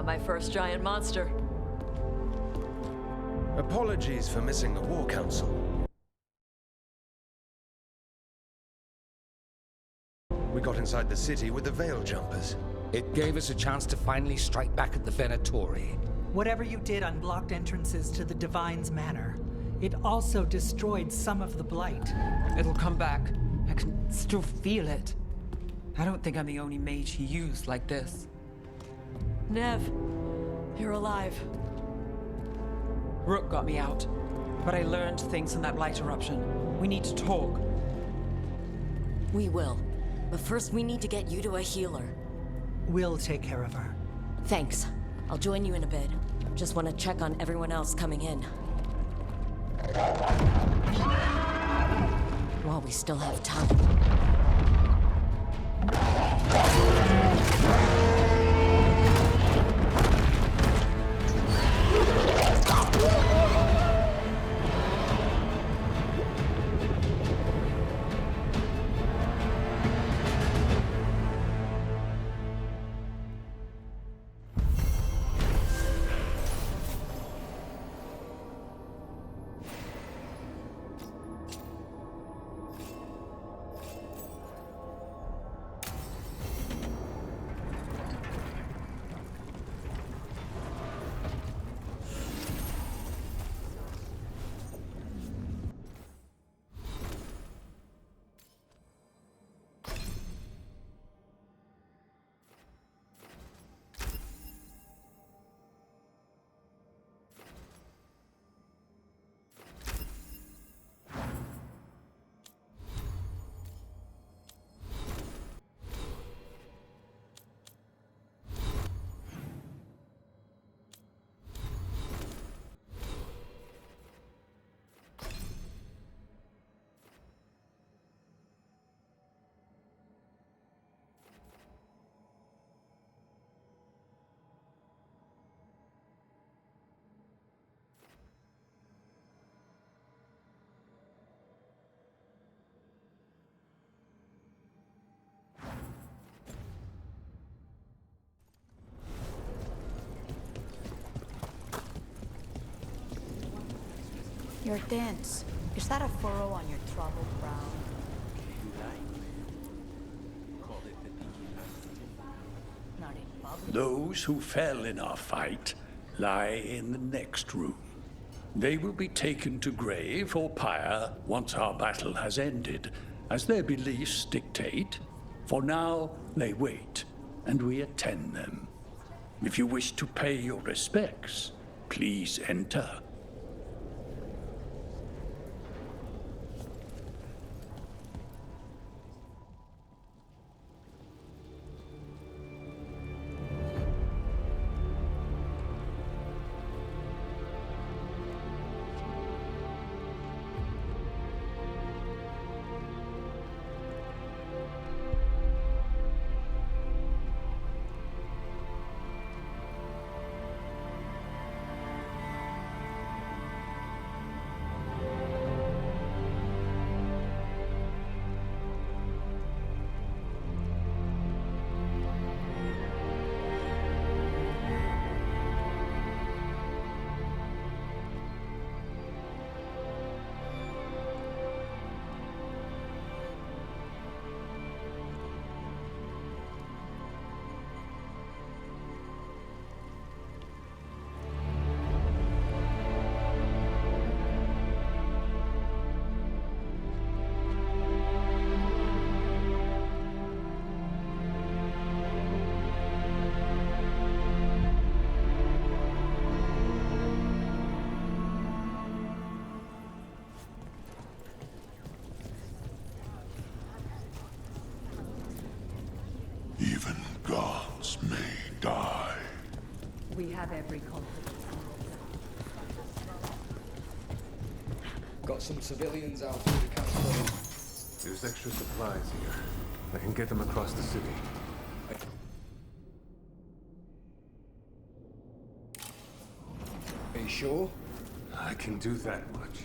out my first giant monster. Apologies for missing the War Council. We got inside the city with the Veil Jumpers. It gave us a chance to finally strike back at the Venatori. Whatever you did unblocked entrances to the Divine's Manor. It also destroyed some of the Blight. It'll come back. I can still feel it. I don't think I'm the only mage he used like this. Nev, you're alive. Rook got me out, but I learned things from that Blight eruption. We need to talk. We will. But first we need to get you to a healer. We'll take care of her. Thanks. I'll join you in a bit. Just want to check on everyone else coming in. While we still have time. You're dense. Is that a furrow on your troubled brow? Not in public. Those who fell in our fight lie in the next room. They will be taken to grave or pyre once our battle has ended, as their beliefs dictate. For now, they wait, and we attend them. If you wish to pay your respects, please enter. Even gods may die. We have every confidence. Got some civilians out through the castle. There's extra supplies here. I can get them across the city. Are you sure? I can do that much.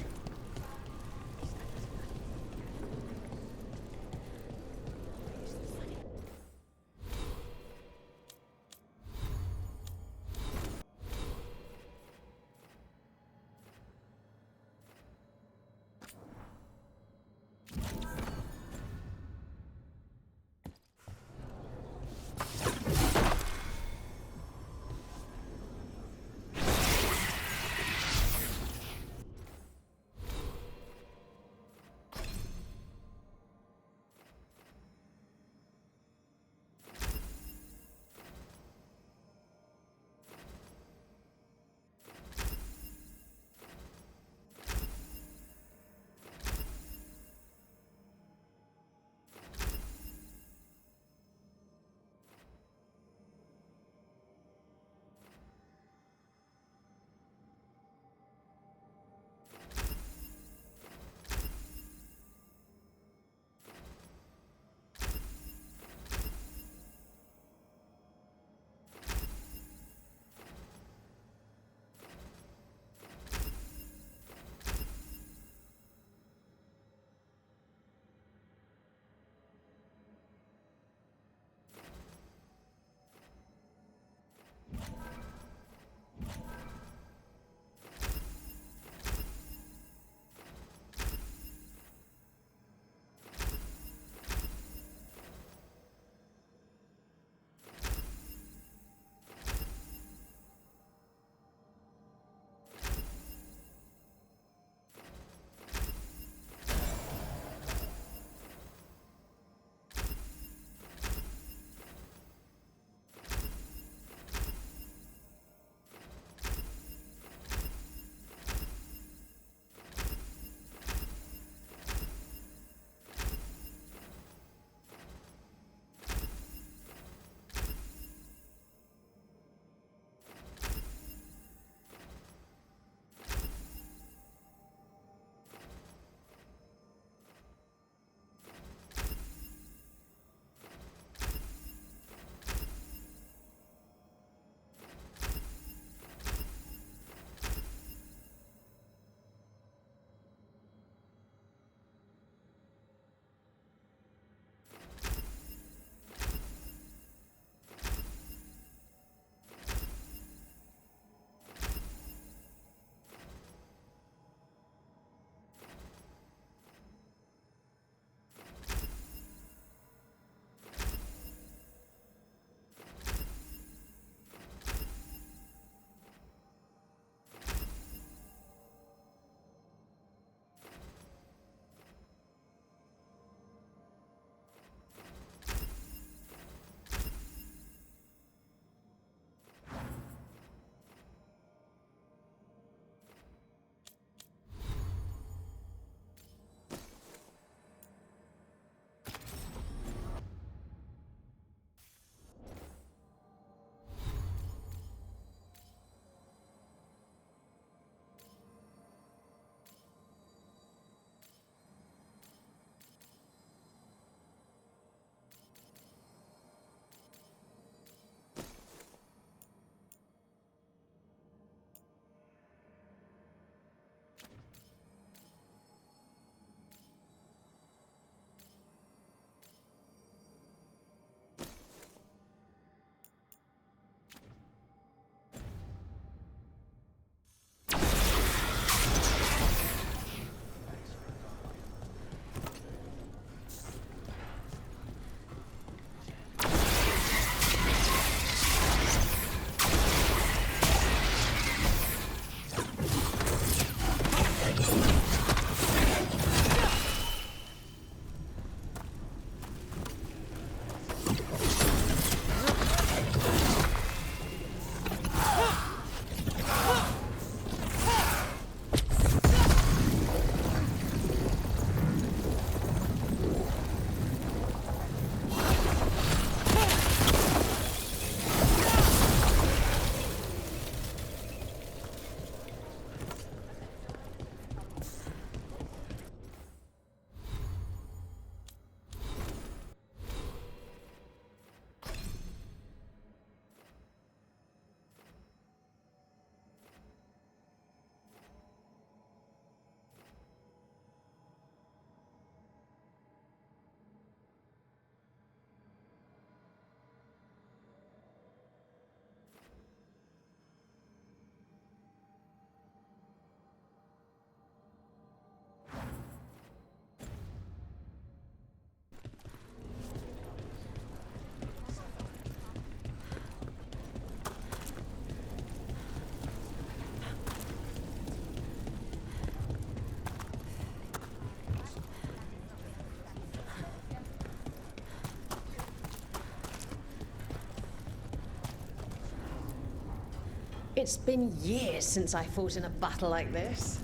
It's been years since I fought in a battle like this.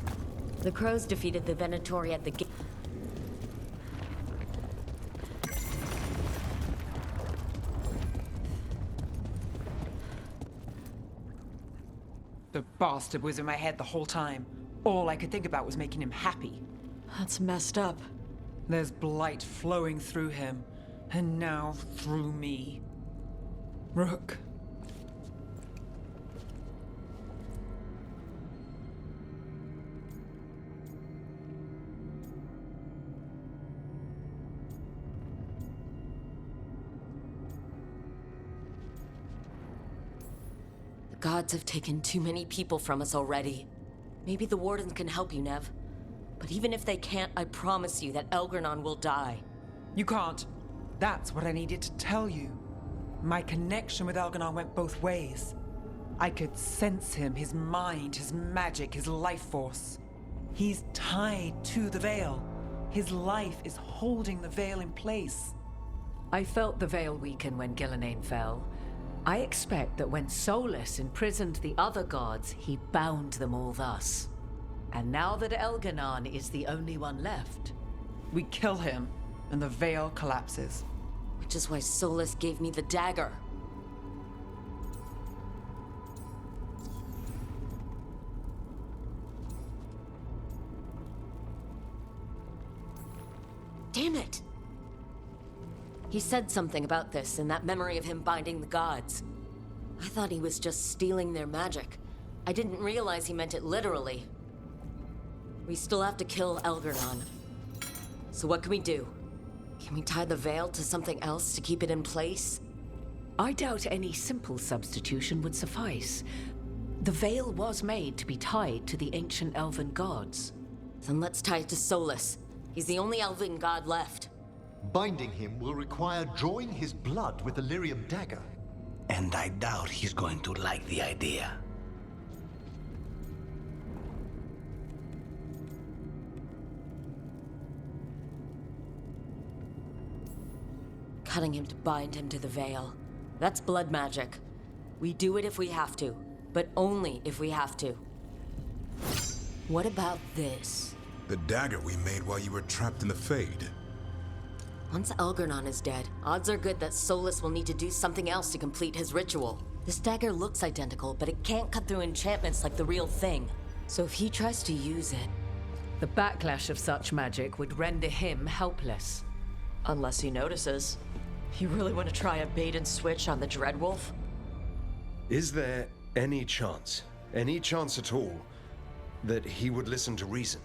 The Crows defeated the Venatori at the gate. The bastard was in my head the whole time. All I could think about was making him happy. That's messed up. There's blight flowing through him, and now through me. Rook. The gods have taken too many people from us already. Maybe the Wardens can help you, Nev. But even if they can't, I promise you that Elgernon will die. You can't. That's what I needed to tell you. My connection with Elgernon went both ways. I could sense him, his mind, his magic, his life force. He's tied to the Veil. His life is holding the Veil in place. I felt the Veil weaken when Gillenane fell. I expect that when Solus imprisoned the other gods, he bound them all thus. And now that Elgernon is the only one left, we kill him, and the Veil collapses. Which is why Solus gave me the dagger. Damn it! He said something about this in that memory of him binding the gods. I thought he was just stealing their magic. I didn't realize he meant it literally. We still have to kill Elgernon. So what can we do? Can we tie the Veil to something else to keep it in place? I doubt any simple substitution would suffice. The Veil was made to be tied to the ancient elven gods. Then let's tie it to Solus. He's the only elven god left. Binding him will require drawing his blood with the Lyrium dagger. And I doubt he's going to like the idea. Cutting him to bind him to the Veil. That's blood magic. We do it if we have to, but only if we have to. What about this? The dagger we made while you were trapped in the Fade. Once Elgernon is dead, odds are good that Solus will need to do something else to complete his ritual. This dagger looks identical, but it can't cut through enchantments like the real thing. So if he tries to use it... The backlash of such magic would render him helpless. Unless he notices. You really want to try a bait and switch on the Dreadwolf? Is there any chance at all, that he would listen to reason?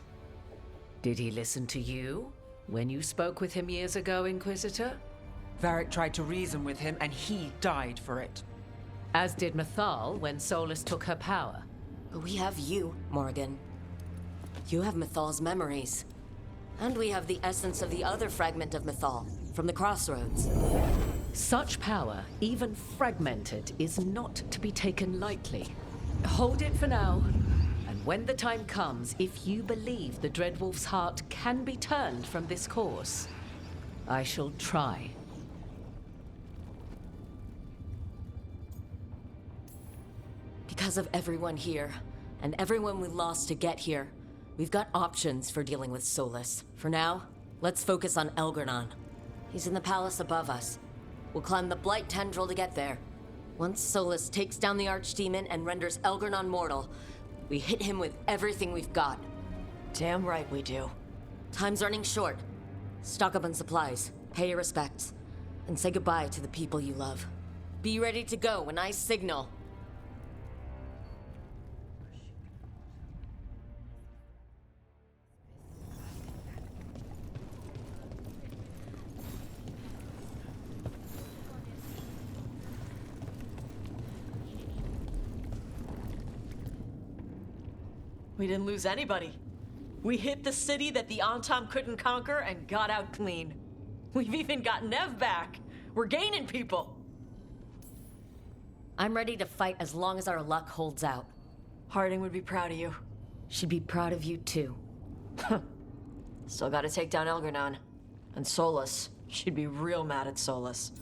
Did he listen to you when you spoke with him years ago, Inquisitor? Varric tried to reason with him, and he died for it. As did Mythal when Solus took her power. But we have you, Morgan. You have Mythal's memories. And we have the essence of the other fragment of Mythal, from the Crossroads. Such power, even fragmented, is not to be taken lightly. Hold it for now. And when the time comes, if you believe the Dreadwolf's heart can be turned from this course, I shall try. Because of everyone here, and everyone we lost to get here, we've got options for dealing with Solus. For now, let's focus on Elgernon. He's in the palace above us. We'll climb the Blight Tendril to get there. Once Solus takes down the Archdemon and renders Elgernon mortal, we hit him with everything we've got. Damn right we do. Time's running short. Stock up on supplies, pay your respects, and say goodbye to the people you love. Be ready to go when I signal. We didn't lose anybody. We hit the city that the Antam couldn't conquer and got out clean. We've even got Nev back. We're gaining people. I'm ready to fight as long as our luck holds out. Harding would be proud of you. She'd be proud of you too. Still gotta take down Elgernon. And Solus. She'd be real mad at Solus.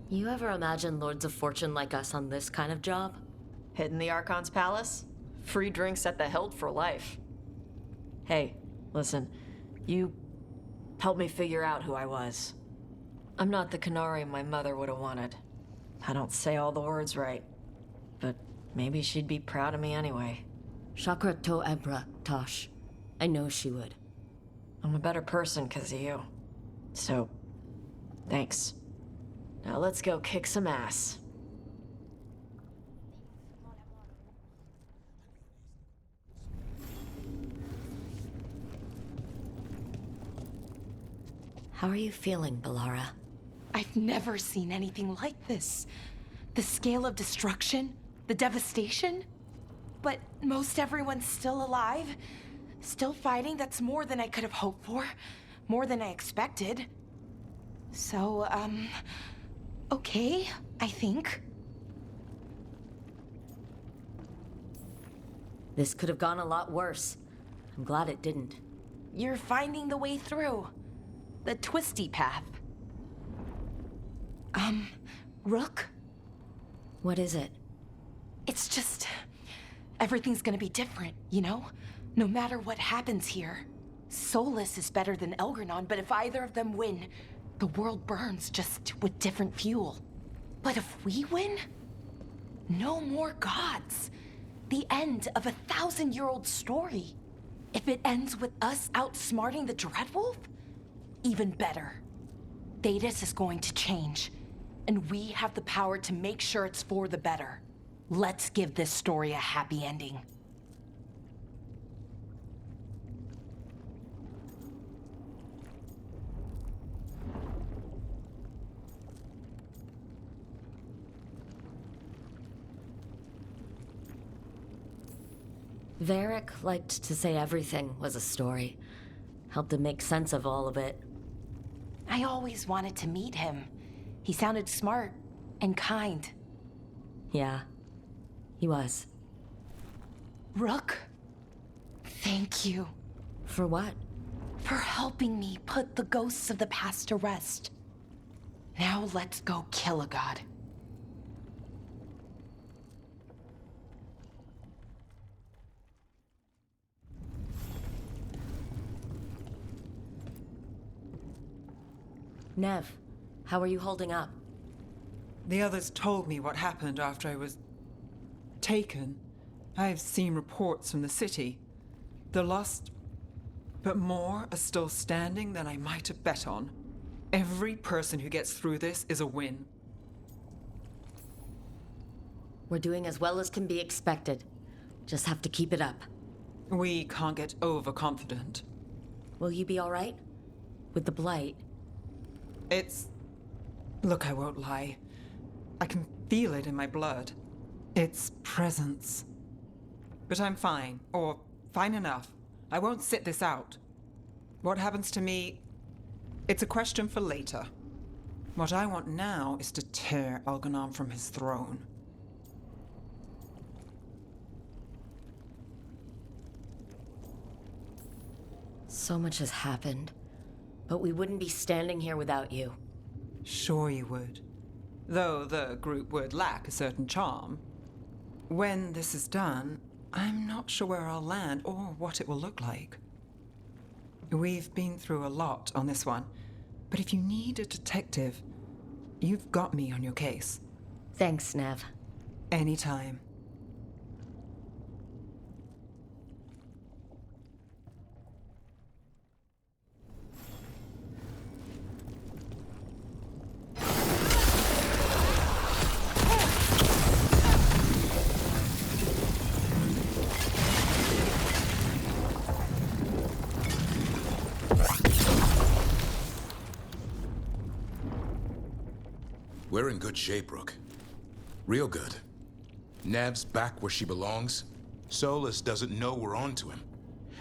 You ever imagine Lords of Fortune like us on this kind of job? Hitting the Archon's palace? Free drinks at the Hilt for life. Hey, listen. You helped me figure out who I was. I'm not the Qunari my mother would have wanted. I don't say all the words right. But maybe she'd be proud of me anyway. Chakra to Ebra, Tosh. I know she would. I'm a better person because of you. So, thanks. Now let's go kick some ass. How are you feeling, Balara? I've never seen anything like this. The scale of destruction, the devastation. But most everyone's still alive, still fighting. That's more than I could have hoped for, more than I expected. So, okay, I think. This could have gone a lot worse. I'm glad it didn't. You're finding the way through. The twisty path. Rook? What is it? It's just... everything's gonna be different, you know? No matter what happens here. Solus is better than Elgranon, but if either of them win, the world burns just with different fuel. But if we win, no more gods. The end of a 1,000-year-old story. If it ends with us outsmarting the Dreadwolf, even better. Thedas is going to change, and we have the power to make sure it's for the better. Let's give this story a happy ending. Varric liked to say everything was a story. Helped him make sense of all of it. I always wanted to meet him. He sounded smart and kind. Yeah, he was. Rook, thank you. For what? For helping me put the ghosts of the past to rest. Now let's go kill a god. Nev, how are you holding up? The others told me what happened after I was taken. I've seen reports from the city. They're lost, but more are still standing than I might have bet on. Every person who gets through this is a win. We're doing as well as can be expected. Just have to keep it up. We can't get overconfident. Will you be all right? With the Blight? Look, I won't lie. I can feel it in my blood. Its presence. But I'm fine, or fine enough. I won't sit this out. What happens to me, it's a question for later. What I want now is to tear Elganon from his throne. So much has happened, but we wouldn't be standing here without you. Sure you would. Though the group would lack a certain charm. When this is done, I'm not sure where I'll land or what it will look like. We've been through a lot on this one, but if you need a detective, you've got me on your case. Thanks, Nev. Anytime. We're in good shape, Rook. Real good. Nev's back where she belongs. Solus doesn't know we're onto him.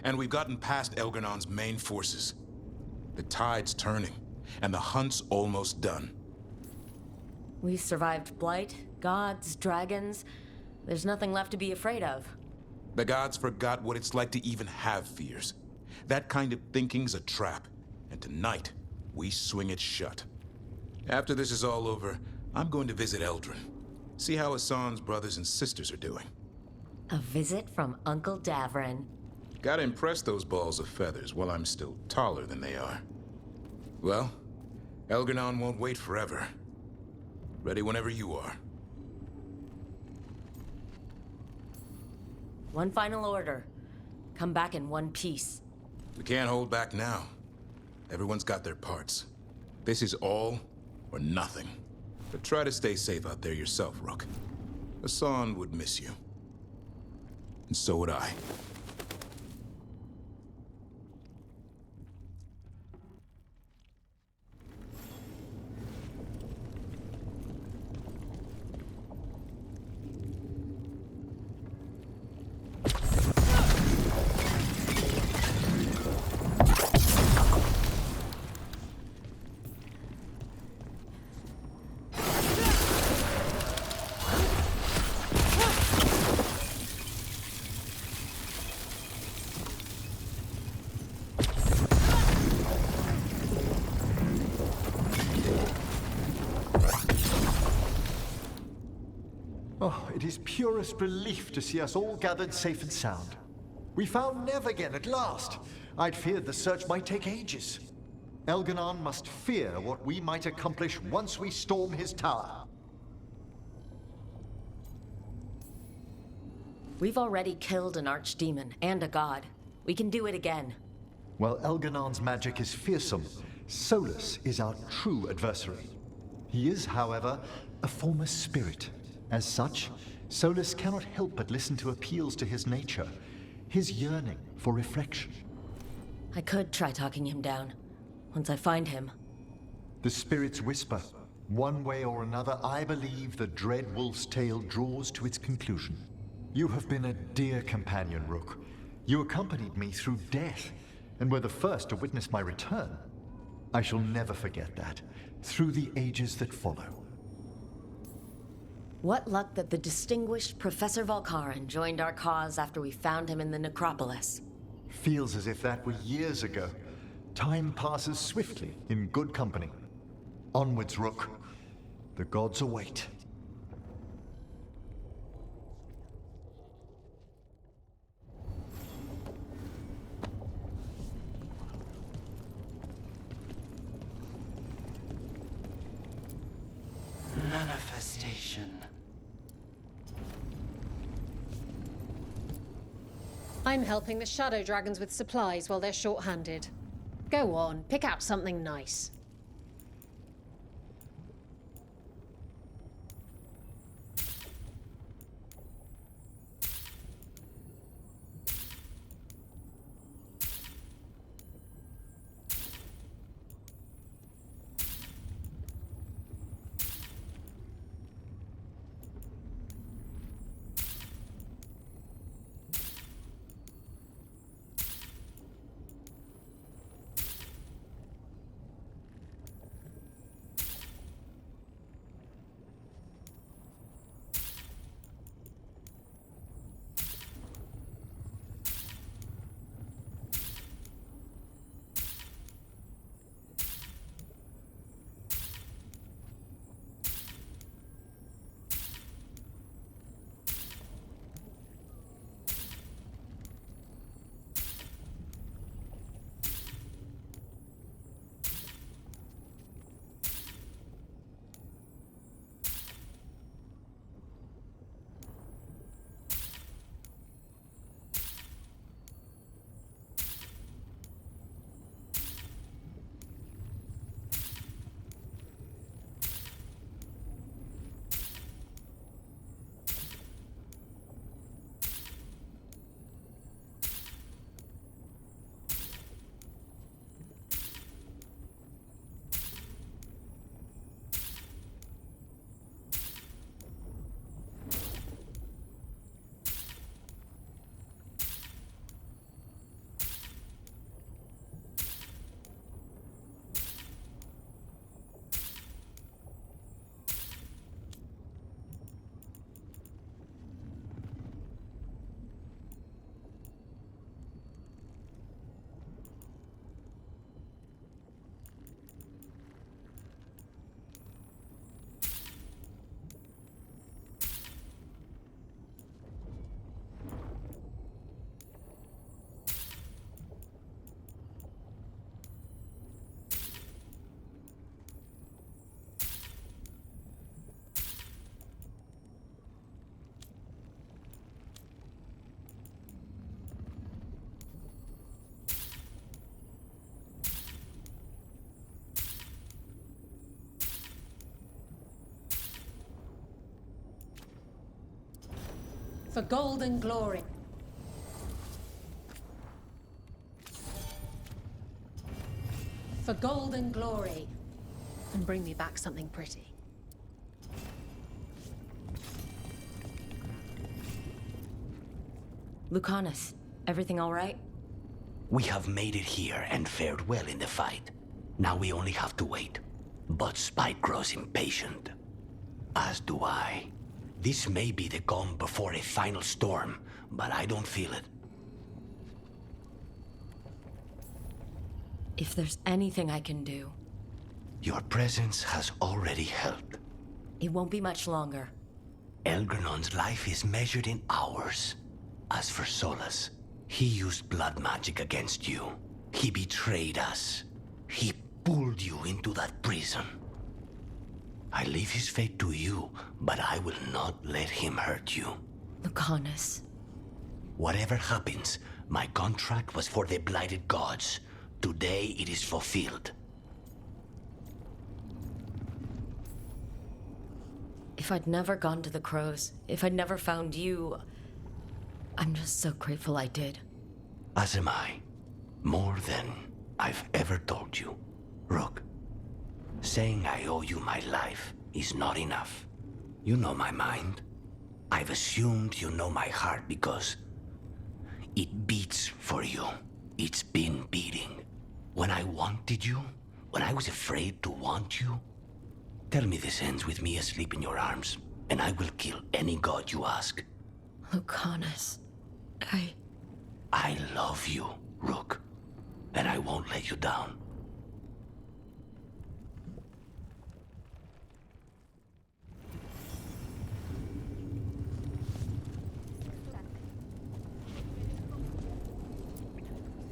And we've gotten past Elgranon's main forces. The tide's turning, and the hunt's almost done. We survived Blight, gods, dragons. There's nothing left to be afraid of. The gods forgot what it's like to even have fears. That kind of thinking's a trap, and tonight, we swing it shut. After this is all over, I'm going to visit Eldrin. See how Hassan's brothers and sisters are doing. A visit from Uncle Davrin. Gotta impress those balls of feathers while I'm still taller than they are. Well, Elgar'nan won't wait forever. Ready whenever you are. One final order. Come back in one piece. We can't hold back now. Everyone's got their parts. This is all or nothing. But try to stay safe out there yourself, Rook. Hassan would miss you. And so would I. Oh, it is purest relief to see us all gathered safe and sound. We found Nev again at last. I'd feared the search might take ages. Elgar'nan must fear what we might accomplish once we storm his tower. We've already killed an archdemon and a god. We can do it again. While Elgar'nan's magic is fearsome, Solus is our true adversary. He is, however, a former spirit. As such, Solus cannot help but listen to appeals to his nature, his yearning for reflection. I could try talking him down. Once I find him. The spirits whisper. One way or another, I believe the dread wolf's tale draws to its conclusion. You have been a dear companion, Rook. You accompanied me through death, and were the first to witness my return. I shall never forget that, through the ages that follow. What luck that the distinguished Professor Volkarin joined our cause after we found him in the necropolis. Feels as if that were years ago. Time passes swiftly in good company. Onwards, Rook. The gods await. Manifestation. I'm helping the Shadow Dragons with supplies while they're short-handed. Go on, pick out something nice. For gold and glory. For gold and glory. And bring me back something pretty. Lucanus, everything all right? We have made it here and fared well in the fight. Now we only have to wait. But Spike grows impatient. As do I. This may be the calm before a final storm, but I don't feel it. If there's anything I can do... Your presence has already helped. It won't be much longer. Elgernon's life is measured in hours. As for Solus, he used blood magic against you. He betrayed us. He pulled you into that prison. I leave his fate to you, but I will not let him hurt you. Lucanus. Whatever happens, my contract was for the Blighted Gods. Today it is fulfilled. If I'd never gone to the Crows, if I'd never found you... I'm just so grateful I did. As am I. More than I've ever told you. Rook, saying I owe you my life is not enough. You know my mind. I've assumed you know my heart because it beats for you. It's been beating. When I wanted you, when I was afraid to want you, tell me this ends with me asleep in your arms, and I will kill any god you ask. Lucanus, I love you, Rook, and I won't let you down.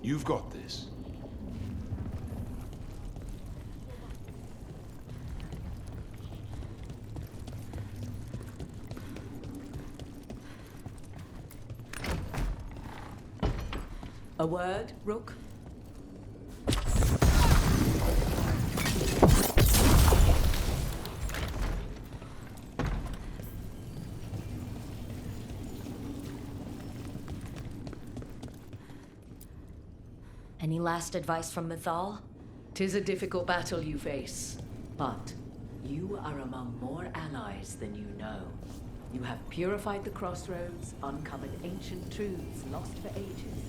You've got this. A word, Rook? Any last advice from Mythal? 'Tis a difficult battle you face, but you are among more allies than you know. You have purified the crossroads, uncovered ancient truths lost for ages.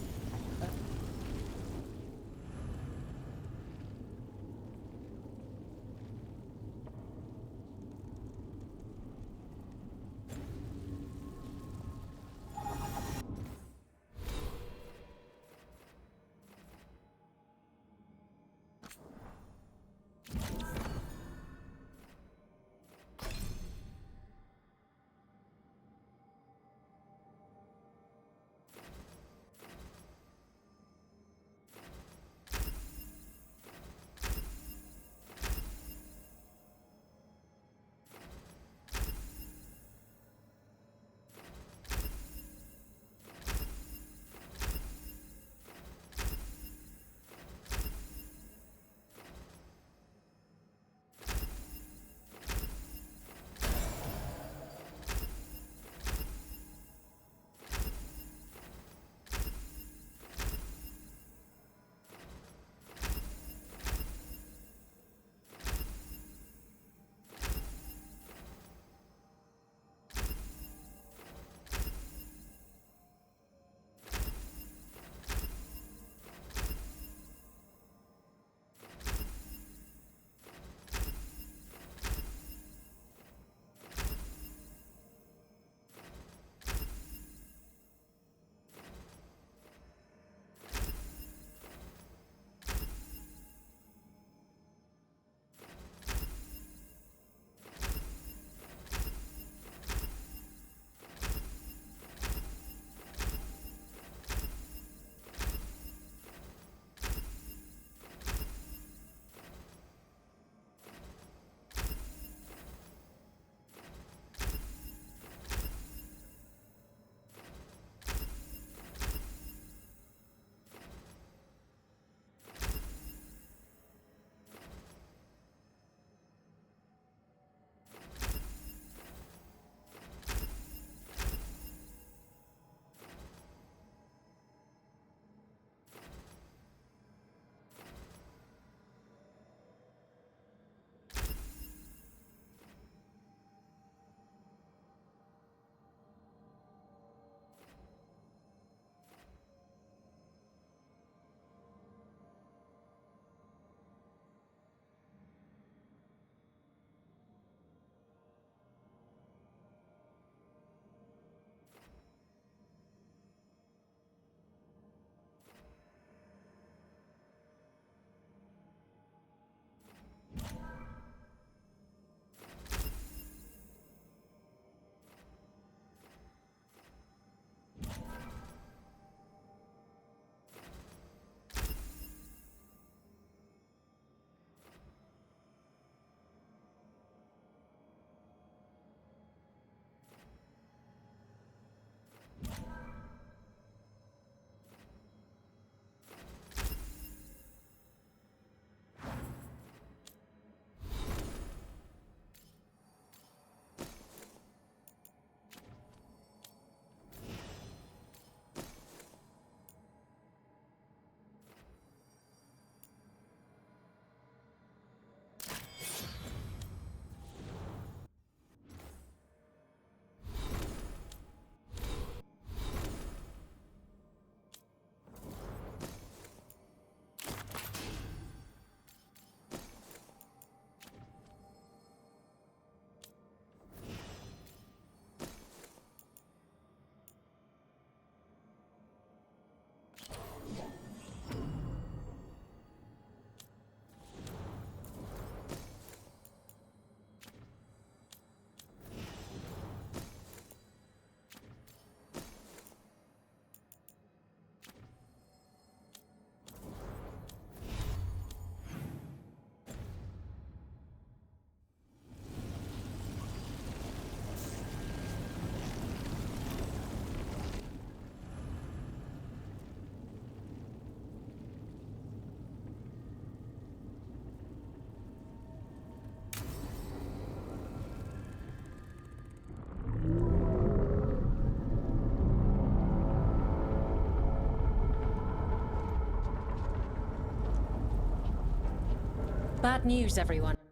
Bad news, everyone.